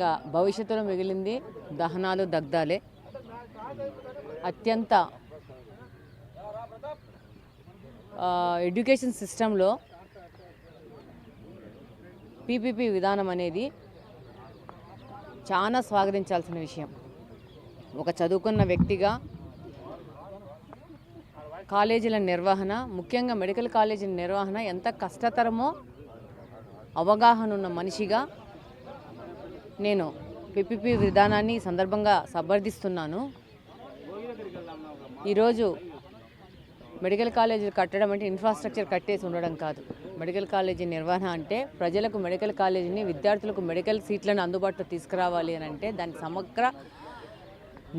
ఇంకా భవిష్యత్తులో మిగిలింది దహనాలు దగ్ధాలే. అత్యంత ఎడ్యుకేషన్ సిస్టంలో పీపీపీ విధానం అనేది చాలా స్వాగతించాల్సిన విషయం. ఒక చదువుకున్న వ్యక్తిగా కాలేజీల నిర్వహణ, ముఖ్యంగా మెడికల్ కాలేజీల నిర్వహణ ఎంత కష్టతరమో అవగాహన ఉన్న మనిషిగా నేను పీపీపీ విధానాన్ని సందర్భంగా సమర్థిస్తున్నాను. ఈరోజు మెడికల్ కాలేజీలు కట్టడం అంటే ఇన్ఫ్రాస్ట్రక్చర్ కట్టేసి ఉండడం కాదు. మెడికల్ కాలేజీ నిర్వహణ అంటే ప్రజలకు మెడికల్ కాలేజీని, విద్యార్థులకు మెడికల్ సీట్లను అందుబాటులో తీసుకురావాలి అని అంటే దాని సమగ్ర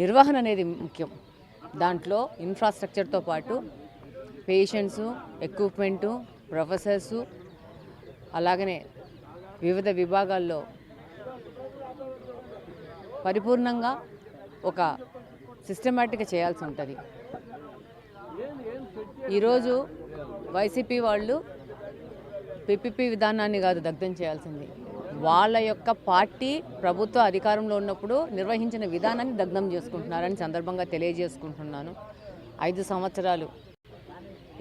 నిర్వహణ అనేది ముఖ్యం. దాంట్లో ఇన్ఫ్రాస్ట్రక్చర్తో పాటు పేషెంట్సు, ఎక్విప్మెంటు, ప్రొఫెసర్సు, అలాగనే వివిధ విభాగాల్లో పరిపూర్ణంగా ఒక సిస్టమేటిక్గా చేయాల్సి ఉంటుంది. ఈరోజు వైసీపీ వాళ్ళు పీపీపీ విధానాన్ని కాదు దగ్ధం చేయాల్సింది, వాళ్ళ యొక్క పార్టీ ప్రభుత్వ అధికారంలో ఉన్నప్పుడు నిర్వహించిన విధానాన్ని దగ్ధం చేసుకుంటున్నారని సందర్భంగా తెలియజేసుకుంటున్నాను. 5 సంవత్సరాలు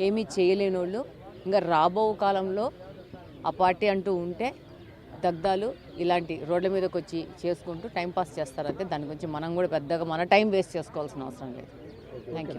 ఏమీ చేయలేని వాళ్ళు ఇంకా రాబో కాలంలో ఆ పార్టీ అంటూ ఉంటే దగ్ధాలు ఇలాంటి రోడ్ల మీదకి వచ్చి చేసుకుంటూ టైంపాస్ చేస్తారంటే దాని గురించి మనం కూడా పెద్దగా మన టైం వేస్ట్ చేసుకోవాల్సిన అవసరం లేదు. Thank you.